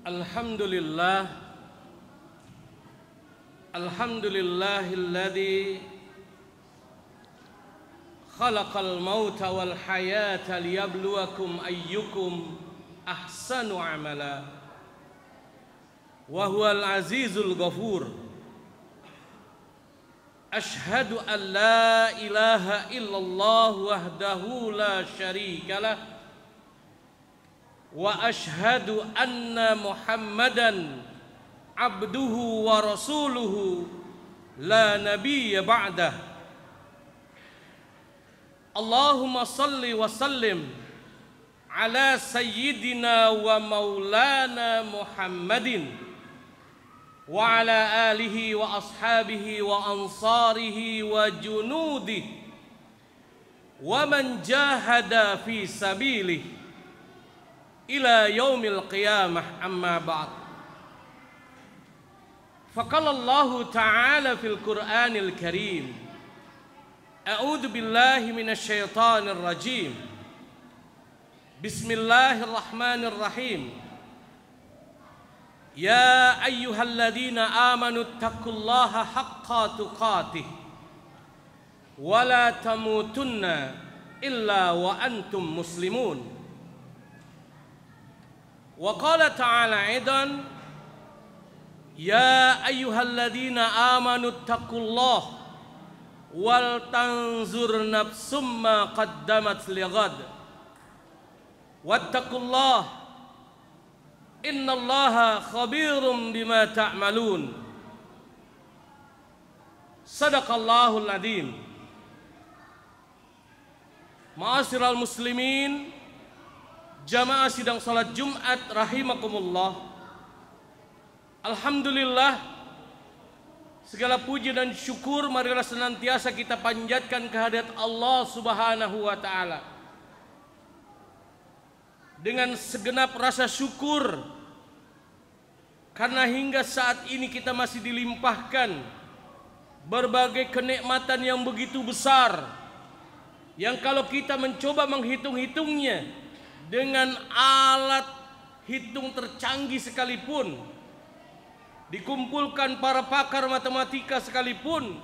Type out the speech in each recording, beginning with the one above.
Alhamdulillah, alhamdulillahilladzi khalaqal mauta wal hayata liyabluwakum ayyukum ahsanu amala wa huwal azizul ghafur. Ashhadu an la ilaha illallah wahdahu la syarikalah wa ashhadu anna Muhammadan abduhu wa rasuluhu la nabiyya ba'dah. Allahumma salli wa sallim ala sayyidina wa maulana Muhammadin wa ala alihi wa ashabihi wa ansarihi wa junudihi wa man jahada fi sabilihi ila yaumil qiyamah, amma ba'd. Faqala Allah ta'ala fil Qur'anil Karim, a'udzu billahi minasy syaithanir rajim. Bismillahirrahmanirrahim. Ya ayyuhalladzina amanu taqullaha haqqa tuqatih wa la tamutunna illa wa antum muslimun. Wa qala ta'ala aidan, ya ayyuhalladzina amanu taqullaha wal tanzur nafsum ma qaddamat lighad wattaqullaha innallaha khabirum bima ta'malun. Sadaqallahul adzim. Ma'asyiral muslimin, jamaah sidang salat Jumat rahimakumullah. Alhamdulillah, segala puji dan syukur marilah senantiasa kita panjatkan kehadirat Allah Subhanahu wa taala. Dengan segenap rasa syukur karena hingga saat ini kita masih dilimpahkan berbagai kenikmatan yang begitu besar, yang kalau kita mencoba menghitung-hitungnya dengan alat hitung tercanggih sekalipun, dikumpulkan para pakar matematika sekalipun,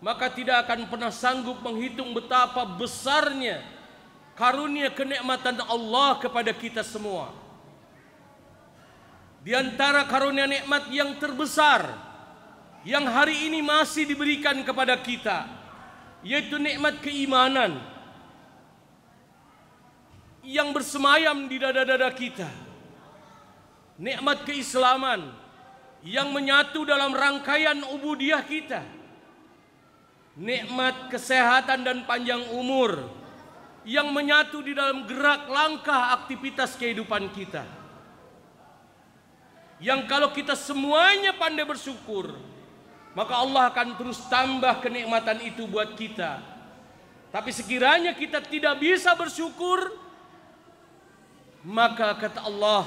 maka tidak akan pernah sanggup menghitung betapa besarnya karunia kenikmatan Allah kepada kita semua. Di antara karunia nikmat yang terbesar yang hari ini masih diberikan kepada kita, yaitu nikmat keimanan yang bersemayam di dada-dada kita, nikmat keislaman yang menyatu dalam rangkaian ubudiyah kita, nikmat kesehatan dan panjang umur yang menyatu di dalam gerak langkah aktivitas kehidupan kita, yang kalau kita semuanya pandai bersyukur, maka Allah akan terus tambah kenikmatan itu buat kita. Tapi sekiranya kita tidak bisa bersyukur, maka kata Allah,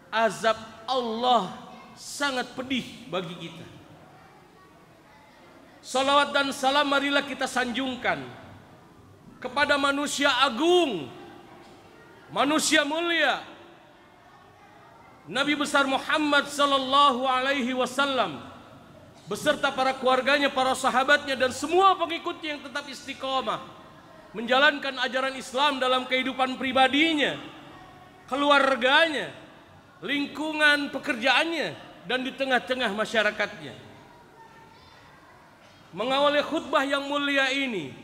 azab Allah sangat pedih bagi kita. Salawat dan salam marilah kita sanjungkan kepada manusia agung, manusia mulia, Nabi besar Muhammad sallallahu alaihi wasallam beserta para keluarganya, para sahabatnya dan semua pengikutnya yang tetap istiqomah menjalankan ajaran Islam dalam kehidupan pribadinya, keluarganya, lingkungan pekerjaannya, dan di tengah-tengah masyarakatnya. Mengawali khutbah yang mulia ini,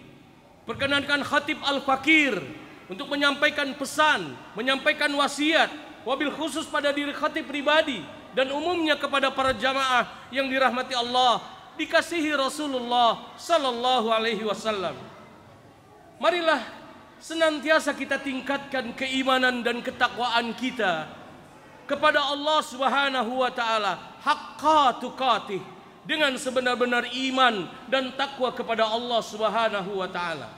perkenankan Khatib Al-Fakir untuk menyampaikan pesan, menyampaikan wasiat, wabil khusus pada diri khatib pribadi dan umumnya kepada para jamaah yang dirahmati Allah, dikasihi Rasulullah sallallahu alaihi wasallam. Marilah senantiasa kita tingkatkan keimanan dan ketakwaan kita kepada Allah Subhanahu wa taala haqqa tuqatih, dengan sebenar-benar iman dan takwa kepada Allah Subhanahu wa taala.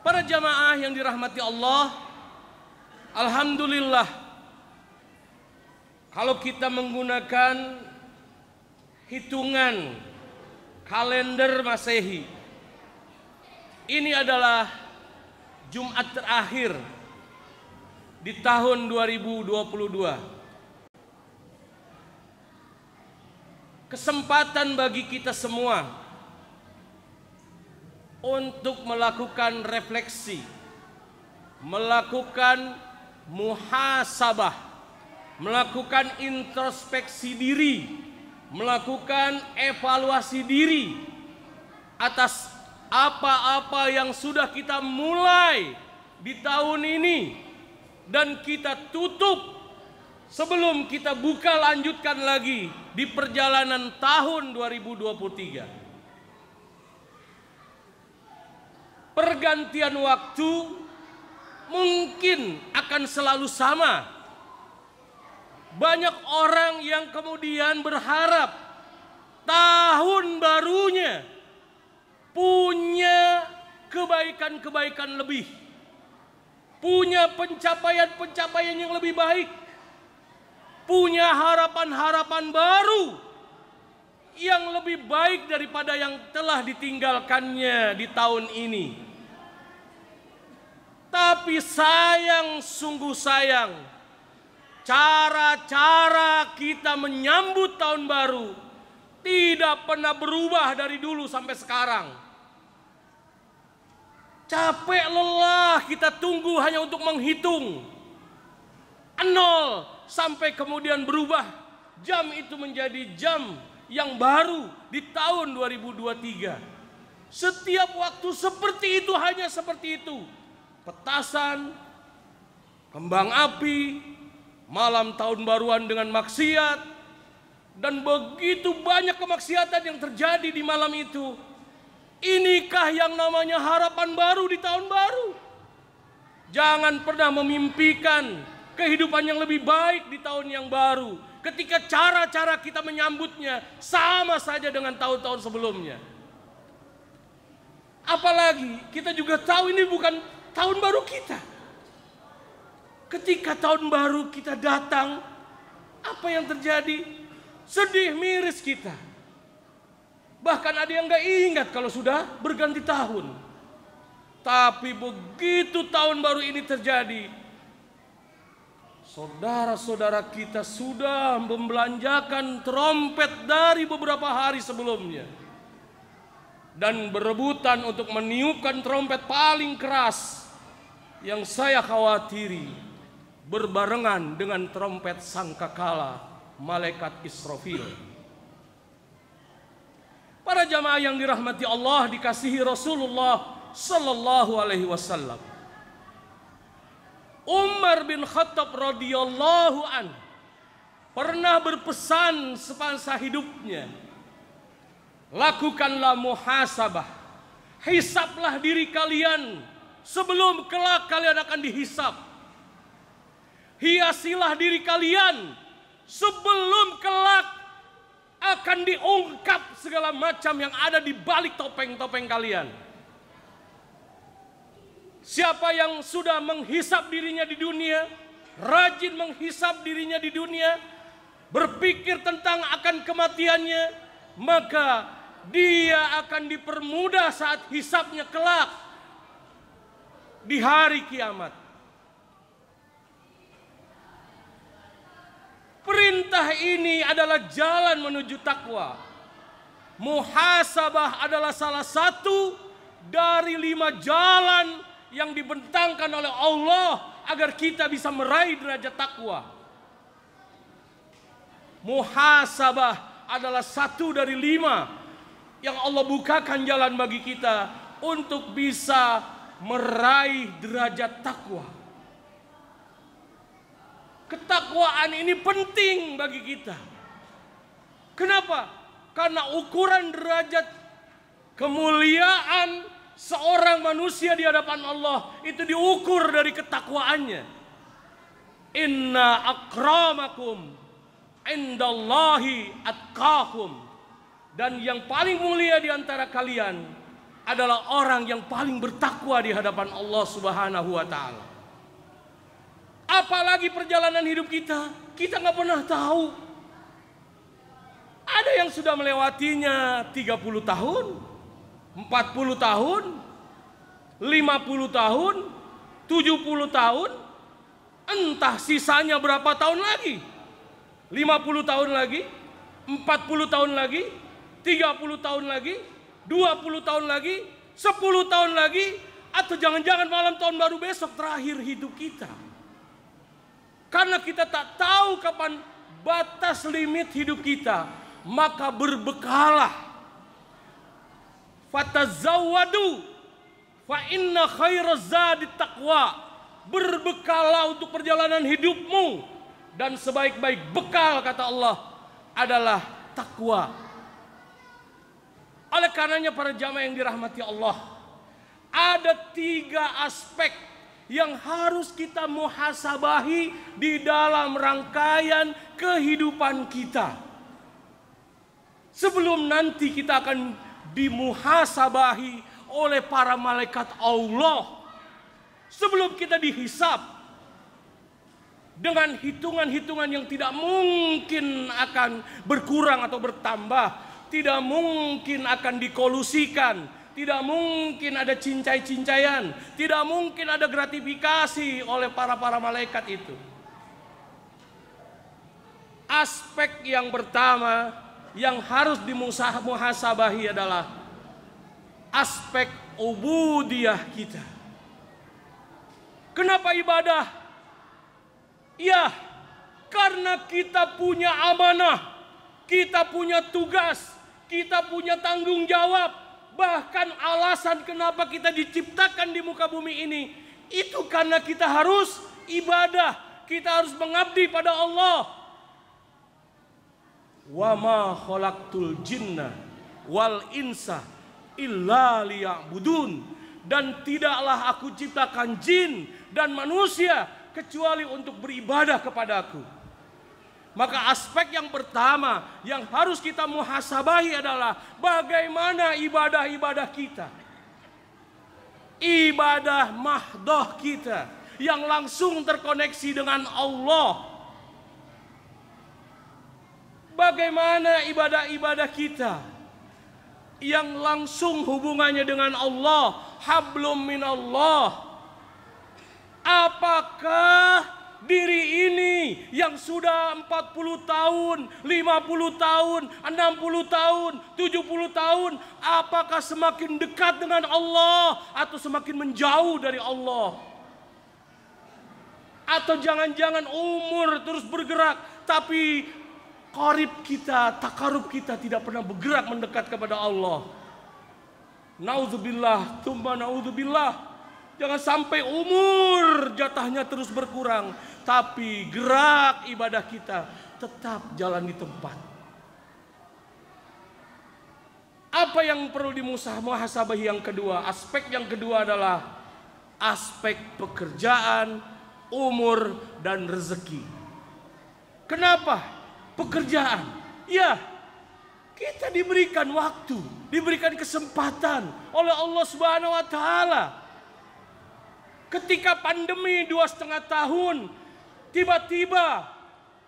Para jamaah yang dirahmati Allah, alhamdulillah, kalau kita menggunakan hitungan kalender Masehi, ini adalah Jumat terakhir di tahun 2022. Kesempatan bagi kita semua untuk melakukan refleksi, melakukan muhasabah, melakukan introspeksi diri, melakukan evaluasi diri atas apa-apa yang sudah kita mulai di tahun ini dan kita tutup sebelum kita buka lanjutkan lagi di perjalanan tahun 2023. Pergantian waktu mungkin akan selalu sama. Banyak orang yang kemudian berharap tahun barunya punya kebaikan-kebaikan lebih, punya pencapaian-pencapaian yang lebih baik, punya harapan-harapan baru yang lebih baik daripada yang telah ditinggalkannya di tahun ini. Tapi sayang, sungguh sayang, cara-cara kita menyambut tahun baru tidak pernah berubah dari dulu sampai sekarang. Capek lelah kita tunggu hanya untuk menghitung 0 sampai kemudian berubah jam itu menjadi jam yang baru di tahun 2023. Setiap waktu seperti itu, hanya seperti itu. Petasan, kembang api, malam tahun baruan dengan maksiat, dan begitu banyak kemaksiatan yang terjadi di malam itu. Inikah yang namanya harapan baru di tahun baru? Jangan pernah memimpikan kehidupan yang lebih baik di tahun yang baru ketika cara-cara kita menyambutnya sama saja dengan tahun-tahun sebelumnya. Apalagi kita juga tahu ini bukan tahun baru kita. Ketika tahun baru kita datang, apa yang terjadi? Sedih, miris kita. Bahkan ada yang gak ingat kalau sudah berganti tahun. Tapi begitu tahun baru ini terjadi, saudara-saudara kita sudah membelanjakan trompet dari beberapa hari sebelumnya dan berebutan untuk meniupkan trompet paling keras yang saya khawatiri berbarengan dengan trompet sangkakala malaikat Israfil. Para jamaah yang dirahmati Allah, dikasihi Rasulullah sallallahu alaihi wasallam, Umar bin Khattab radhiyallahu an pernah berpesan semasa hidupnya, lakukanlah muhasabah, hisablah diri kalian sebelum kelak kalian akan dihisab. Hiasilah diri kalian sebelum kelak akan diungkap segala macam yang ada di balik topeng-topeng kalian. Siapa yang sudah menghisab dirinya di dunia, rajin menghisab dirinya di dunia, berpikir tentang akan kematiannya, maka dia akan dipermudah saat hisabnya kelak di hari kiamat. Perintah ini adalah jalan menuju takwa. Muhasabah adalah salah satu dari 5 jalan yang dibentangkan oleh Allah agar kita bisa meraih derajat takwa. Muhasabah adalah satu dari 5 yang Allah bukakan jalan bagi kita untuk bisa meraih derajat takwa. Ketakwaan ini penting bagi kita. Kenapa? Karena ukuran derajat kemuliaan seorang manusia di hadapan Allah itu diukur dari ketakwaannya. Inna akramakum indallahi atqakum. Dan yang paling mulia di antara kalian adalah orang yang paling bertakwa di hadapan Allah Subhanahu wa taala. Apalagi perjalanan hidup kita nggak pernah tahu. Ada yang sudah melewatinya 30 tahun, 40 tahun, 50 tahun, 70 tahun. Entah sisanya berapa tahun lagi. 50 tahun lagi, 40 tahun lagi, 30 tahun lagi, 20 tahun lagi, 10 tahun lagi, atau jangan-jangan malam tahun baru besok terakhir hidup kita. Karena kita tak tahu kapan batas limit hidup kita, maka berbekalah. Fatazawwadu fa inna khairaz zadi taqwa. Berbekalah untuk perjalanan hidupmu, dan sebaik-baik bekal, kata Allah, adalah takwa. Oleh karenanya para jamaah yang dirahmati Allah, ada 3 aspek yang harus kita muhasabahi di dalam rangkaian kehidupan kita. Sebelum nanti kita akan dimuhasabahi oleh para malaikat Allah, sebelum kita dihisab dengan hitungan-hitungan yang tidak mungkin akan berkurang atau bertambah, tidak mungkin akan dikolusikan, tidak mungkin ada cincai-cincaian, tidak mungkin ada gratifikasi oleh para malaikat itu. Aspek yang pertama yang harus dimuhasabahi adalah aspek ubudiyah kita. Kenapa ibadah? Ya, karena kita punya amanah, kita punya tugas, kita punya tanggung jawab. Bahkan alasan kenapa kita diciptakan di muka bumi ini, itu karena kita harus ibadah, kita harus mengabdi pada Allah. Wa ma khalaqtul jinna wal insa illa liya'budun. Dan tidaklah aku ciptakan jin dan manusia kecuali untuk beribadah kepadaku. Maka aspek yang pertama yang harus kita muhasabahi adalah bagaimana ibadah-ibadah kita. Ibadah mahdoh kita yang langsung terkoneksi dengan Allah. Bagaimana ibadah-ibadah kita yang langsung hubungannya dengan Allah, hablum minallah. Apakah diri ini yang sudah 40 tahun, 50 tahun, 60 tahun, 70 tahun, apakah semakin dekat dengan Allah atau semakin menjauh dari Allah? Atau jangan-jangan umur terus bergerak, tapi qarib kita, takarub kita tidak pernah bergerak mendekat kepada Allah. Naudzubillah, tsumma naudzubillah. Jangan sampai umur jatahnya terus berkurang, tapi gerak ibadah kita tetap jalan di tempat. Apa yang perlu dimuhasabahi yang kedua? Aspek yang kedua adalah aspek pekerjaan, umur, dan rezeki. Kenapa? Pekerjaan. Ya, kita diberikan waktu, diberikan kesempatan oleh Allah Subhanahu wa Ta'ala. Ketika pandemi 2,5 tahun, tiba-tiba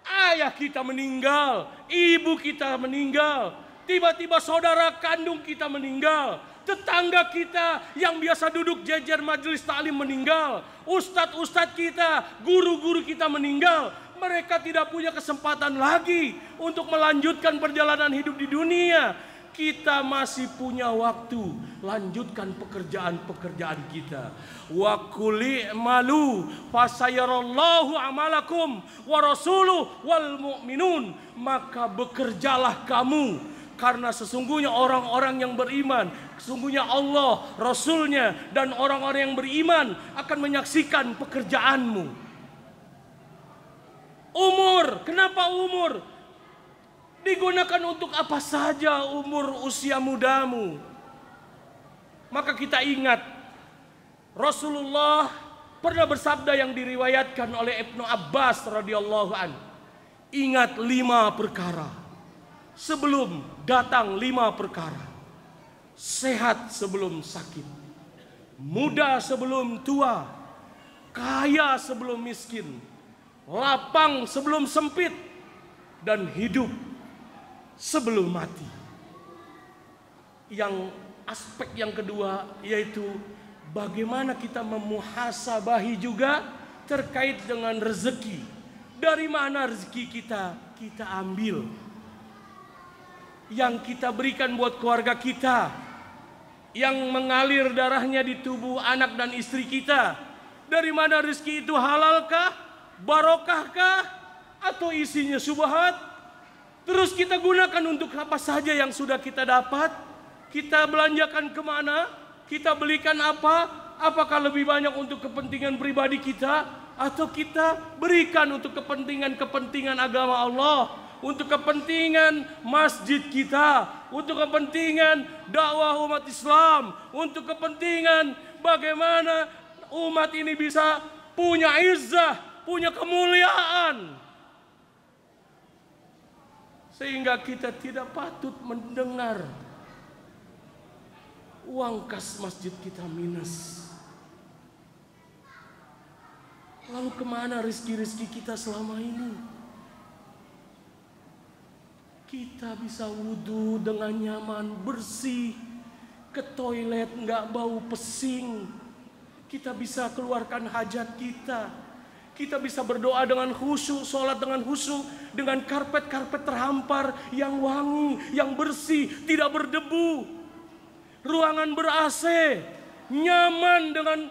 ayah kita meninggal, ibu kita meninggal, tiba-tiba saudara kandung kita meninggal, tetangga kita yang biasa duduk jejer majelis taklim meninggal, ustadz-ustadz kita, guru-guru kita meninggal. Mereka tidak punya kesempatan lagi untuk melanjutkan perjalanan hidup di dunia. Kita masih punya waktu, lanjutkan pekerjaan-pekerjaan kita. Wa qul i'malu fasayarallahu amalakum wa rasuluhu wal mu'minun. Maka bekerjalah kamu, karena sesungguhnya orang-orang yang beriman, sesungguhnya Allah, Rasulnya, dan orang-orang yang beriman akan menyaksikan pekerjaanmu. Umur, kenapa umur? Digunakan untuk apa saja umur usia mudamu. Maka kita ingat, Rasulullah pernah bersabda yang diriwayatkan oleh Ibnu Abbas radhiyallahu anhu. Ingat 5 perkara. Sebelum datang 5 perkara. Sehat sebelum sakit. Muda sebelum tua. Kaya sebelum miskin. Lapang sebelum sempit. Dan hidup sebelum mati. Yang aspek yang kedua yaitu bagaimana kita memuhasabahi juga terkait dengan rezeki. Dari mana rezeki kita ambil? Yang kita berikan buat keluarga kita, yang mengalir darahnya di tubuh anak dan istri kita. Dari mana rezeki itu, halalkah, barokahkah, atau isinya syubhat? Terus kita gunakan untuk apa saja yang sudah kita dapat? Kita belanjakan kemana? Kita belikan apa? Apakah lebih banyak untuk kepentingan pribadi kita, atau kita berikan untuk kepentingan agama Allah, untuk kepentingan masjid kita, untuk kepentingan dakwah umat Islam, untuk kepentingan bagaimana umat ini bisa punya izzah, punya kemuliaan. Sehingga kita tidak patut mendengar uang kas masjid kita minus. Lalu kemana rezeki-rezeki kita selama ini? Kita bisa wudhu dengan nyaman, bersih, ke toilet nggak bau pesing. Kita bisa keluarkan hajat kita. Kita bisa berdoa dengan khusyuk, sholat dengan khusyuk, dengan karpet-karpet terhampar yang wangi, yang bersih, tidak berdebu. Ruangan ber-AC, nyaman dengan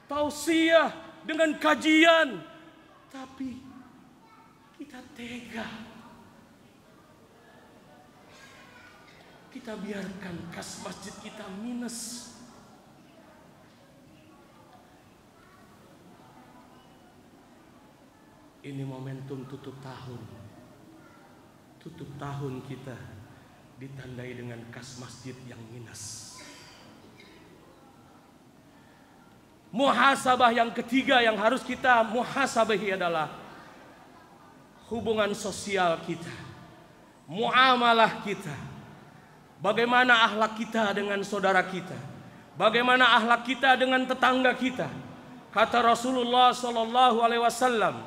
tausiah, dengan kajian. Tapi kita tega. Kita biarkan kas masjid kita minus. Ini momentum tutup tahun. Tutup tahun kita ditandai dengan kas masjid yang minus. Muhasabah yang ketiga yang harus kita muhasabahi adalah hubungan sosial kita, muamalah kita. Bagaimana akhlak kita dengan saudara kita? Bagaimana akhlak kita dengan tetangga kita? Kata Rasulullah sallallahu alaihi wasallam,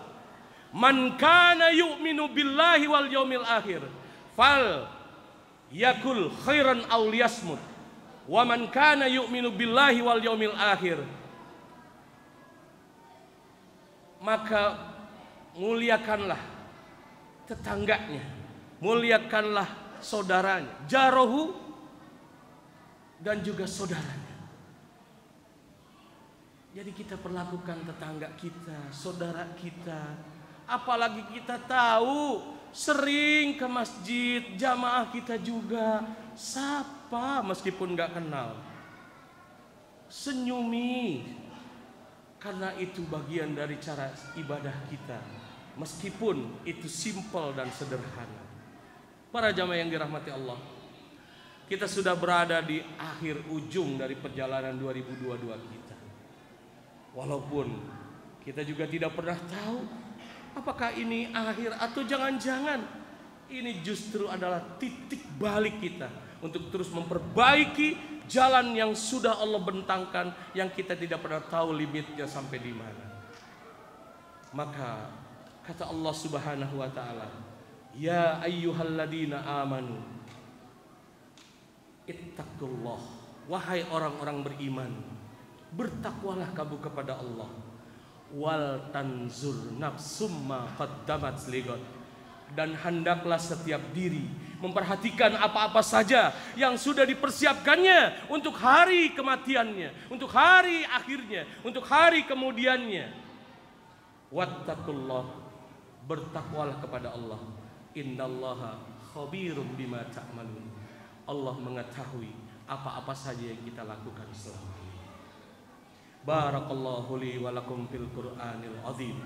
"Man kana yu'minu billahi wal yaumil akhir, fal yakul khairan aw liyasmut. Wa man kana yu'minu billahi wal yaumil akhir." Maka muliakanlah tetangganya, muliakanlah saudaranya, jarohu, dan juga saudaranya. Jadi kita perlakukan tetangga kita, saudara kita. Apalagi kita tahu sering ke masjid, jamaah kita juga sapa meskipun gak kenal, senyumi, karena itu bagian dari cara ibadah kita, meskipun itu simpel dan sederhana. Para jamaah yang dirahmati Allah, kita sudah berada di akhir ujung dari perjalanan 2022 kita. Walaupun kita juga tidak pernah tahu apakah ini akhir atau jangan-jangan ini justru adalah titik balik kita untuk terus memperbaiki jalan yang sudah Allah bentangkan, yang kita tidak pernah tahu limitnya sampai di mana. Maka kata Allah Subhanahu wa taala, "Ya ayyuhalladzina amanu ittaqullah." Wahai orang-orang beriman, bertakwalah kamu kepada Allah. Wal tanzur nafsum ma qaddamat ligat. Dan hendaklah setiap diri memperhatikan apa-apa saja yang sudah dipersiapkannya untuk hari kematiannya, untuk hari akhirnya, untuk hari kemudiannya. Wattaqullah, bertakwalah kepada Allah. Innallaha khabirum bima ta'malun. Allah mengetahui apa-apa saja yang kita lakukan selama ini. Barakallahu li wa lakum fil Qur'anil azim,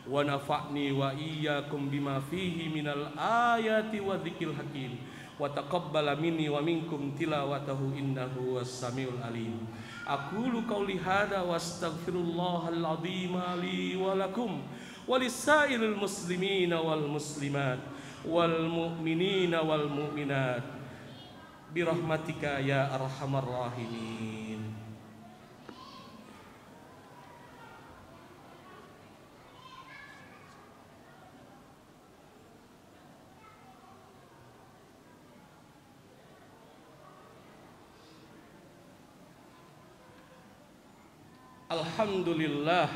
wa nafa'ni wa iyyakum bima fihi minal ayati wa dzikril hakim, wa taqabbala minni wa minkum tilawatahu innahu was-samiul alim. Aqulu qouli hadza wa astaghfirullahal azim li wa lakum wa lisairil muslimina wal muslimat wal mu'minina wal mu'minat birahmatika ya arhamar rahimin. Alhamdulillah,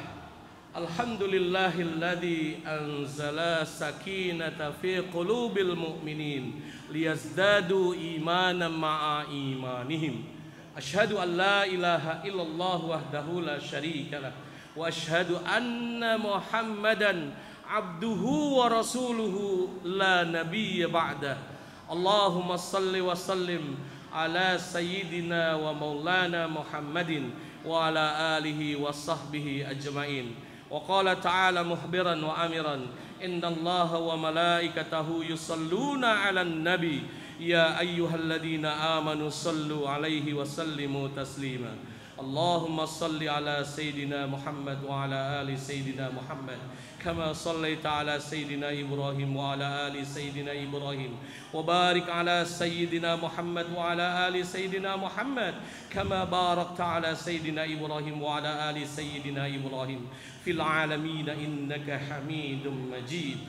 Alhamdulillahilladzi anzala sakinata fi qulubil mu'minin liyazdadu imanan ma'a imanihim. Asyhadu an la ilaha illallah wahdahu la syarikalah wa asyhadu anna Muhammadan abduhu wa rasuluhu la nabiyya ba'dah. Allahumma salli wa sallim ala sayyidina wa maulana Muhammadin wa ala alihi wa sahbihi ajma'in. Wa qala ta'ala muhbiran wa amiran, innallaha wa malaikatahu yusalluna 'alan nabi ya ayyuhalladzina amanu sallu 'alaihi wa sallimu taslima. Allahumma salli ala sayyidina Muhammad wa ala ali sayyidina Muhammad kama sallaita ala sayyidina Ibrahim wa ala ali sayyidina Ibrahim wa barik ala sayyidina Muhammad wa ala ali sayyidina Muhammad kama barakta ala sayyidina Ibrahim wa ala ali sayyidina Ibrahim fil alamin innaka Hamidum Majid.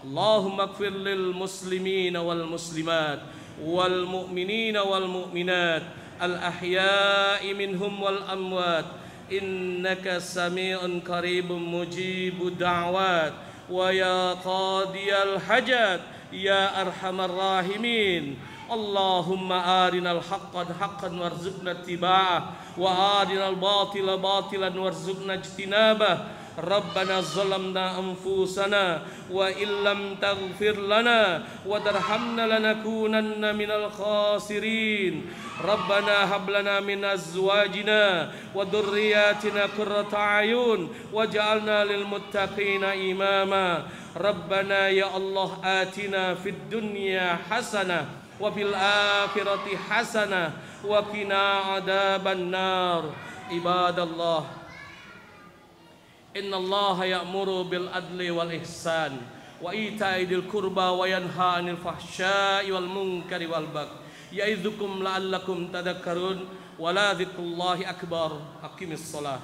Allahumma ighfir lil muslimina wal muslimat wal mu'minina wal mu'minat al-ahya'i minhum wal amwat innaka sami'un qaribun mujibud da'wat wa ya qadiyal hajat ya arhamar rahimin. Allahumma arinal haqqa haqqan warzuqna ittiba'ah wa arinal batila batilan warzuqna ijtinabah. Rabbana zalamna anfusana wa illam taghfir lana wa tarhamna lanakunanna minal khasirin. Rabbana hab lana min azwajina wa dhurriyyatina qurrata a'yun waj'alna lil muttaqina imama. Rabbana ya Allah atina fid dunya hasanah wa fil akhirati hasanah wa qina adzaban nar. Ibadallah, innallaha ya'muru bil adli wal ihsan wa ita'i dzil qurba wa yanha 'anil fahsya'i wal munkari wal baghi ya'idzukum la'allakum tadhakkarun wa la dzikrullahi akbar. Aqimis shalah.